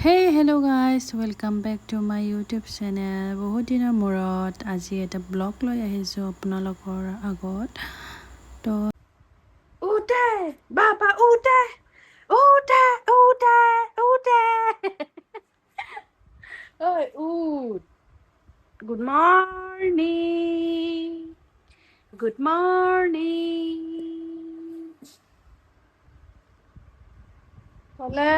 Hey, hello guys, welcome back to my YouTube channel. বহুত দিনৰ মূৰত আজি এটা ব্লগ লৈ আহিছোঁ আপোনালোকৰ আগত। তো উঠে বাবা উঠে উঠে উঠে উঠে ঐ উঠ গুড মৰ্নিং গুড মৰ্নিং হ'লে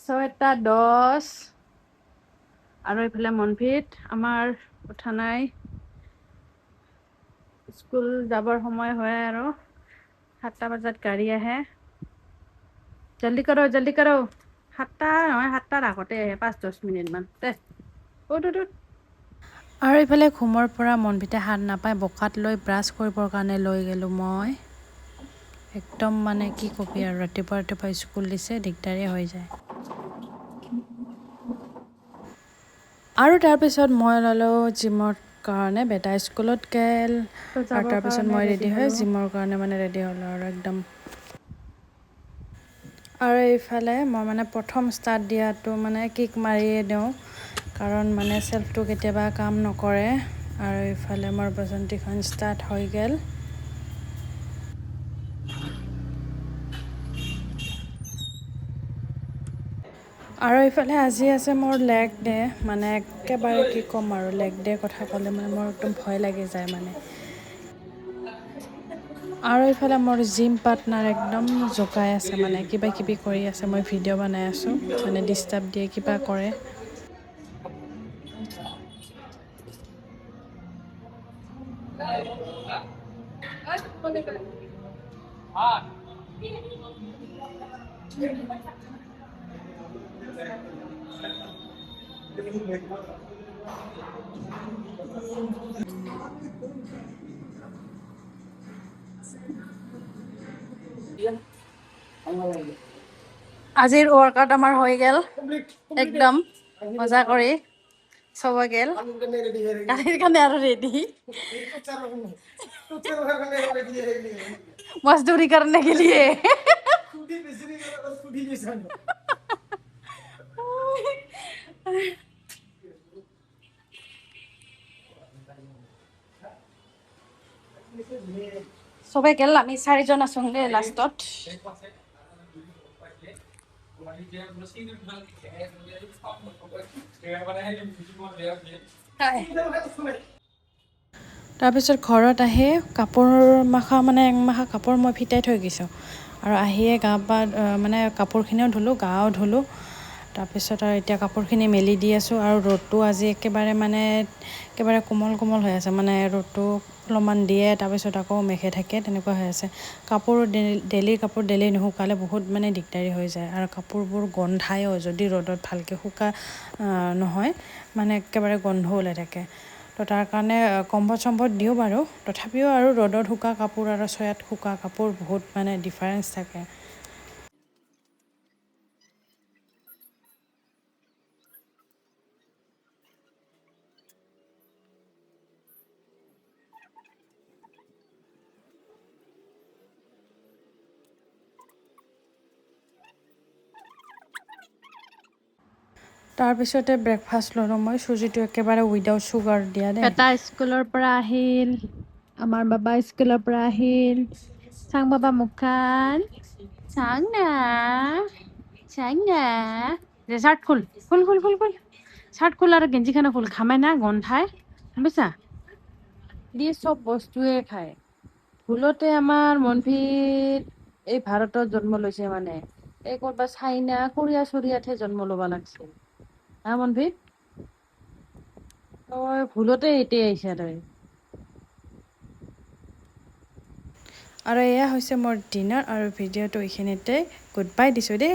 6:10 আৰু এইফালে মনভিত আমাৰ উঠা নাই স্কুল যাবৰ সময় হয় আৰু 7টা বজাত গাড়ী আহে জলদি কৰক 7টা নহয় 7টাৰ আগতে আহে 5-10 মিনিটমান দে উঠ আৰু এইফালে ঘুমৰ পৰা মনভিতে হাত নাপায় বোকাত লৈ ব্ৰাছ কৰিবৰ কাৰণে লৈ গ'লোঁ মই একদম মানে কি কবি আৰু ৰাতিপুৱা স্কুল দিছে দিগদাৰী হৈ যায় আৰু তাৰপিছত মই ল'লোঁ জিমৰ কাৰণে বেটা স্কুলত গ'ল আৰু তাৰপিছত মই ৰেডি হৈ জিমৰ কাৰণে মানে ৰেডি হ'লোঁ আৰু একদম আৰু এইফালে মই মানে প্ৰথম ষ্টাৰ্ট দিয়াটো মানে কিক মাৰিয়ে দিওঁ কাৰণ মানে চেল্ফটো কেতিয়াবা কাম নকৰে আৰু এইফালে মোৰ বসন্তীখন ষ্টাৰ্ট হৈ গ'ল আৰু এইফালে আজি আছে মোৰ লেগ ডে মানে একেবাৰে কি ক'ম আৰু লেগ ডে কথা ক'লে মানে মোৰ একদম ভয় লাগি যায় মানে আৰু এইফালে মোৰ জিম পাৰ্টনাৰ একদম জোকাই আছে মানে কিবা কিবি কৰি আছে মই ভিডিঅ' বনাই আছোঁ মানে ডিষ্টাৰ্ব দিয়ে কিবা কৰে আজিৰ ৱৰ্কআউট আমাৰ হৈ গ'ল একদম মজা কৰি চব গ'ল কালিৰ কাৰণে আৰু ৰেডি মজদুৰি কাৰণে গেলিয়ে চবে গেল আমি 4জন আছোঁগে লাষ্টত তাৰপিছত ঘৰত আহি কাপোৰ মাখা মানে একমাখা কাপোৰ মই ফিটাই থৈ গৈছোঁ আৰু আহিয়ে গা পা মানে কাপোৰখিনিও ধুলোঁ গাও ধুলোঁ তাৰপিছত আৰু এতিয়া কাপোৰখিনি মেলি দি আছোঁ আৰু ৰ'দটো আজি একেবাৰে কোমল হৈ আছে মানে ৰ'দটো অলপমান দিয়ে তাৰপিছত আকৌ মেঘে থাকে তেনেকুৱা হৈ আছে ডেইলিৰ কাপোৰ ডেইলি নুশুকালে বহুত মানে দিগদাৰী হৈ যায় আৰু কাপোৰবোৰ গোন্ধায়ো যদি ৰ'দত ভালকৈ নহয় মানে একেবাৰে গোন্ধ ওলাই থাকে তো তাৰ কাৰণে কম্ফৰ্ট দিওঁ বাৰু তথাপিও আৰু ৰ'দত শুকা কাপোৰ আৰু চয়াত শুকা কাপোৰ বহুত মানে ডিফাৰেঞ্চ থাকে তাৰপিছতে ব্ৰেকফাষ্ট ল'লোঁ মই চুজিটো একেবাৰে উইদাউট চুগাৰ দিয়া দেই এটা স্কুলৰ পৰা আহিল আমাৰ বাবা স্কুলৰ পৰা আহিল চাং বাবা মুখখান চাং না যে চাৰ্ট খুল চাৰ্ট খুল আৰু গেঞ্জিখানো খুল ঘামে না গন্ধাই বুজিছা দিয়ে চব বস্তুৱে খায় ভুলতে আমাৰ মনভিত এই ভাৰতত জন্ম লৈছে মানে এই ক'ৰবা চাইনা কোৰিয়াতহে জন্ম ল'ব লাগিছিল হা মনভিত তই ভুলতে এতিয়া আহিছা তই আৰু এয়া হৈছে মোৰ ডিনাৰ আৰু ভিডিঅ'টো এইখিনিতে গুড বাই দিছোঁ দেই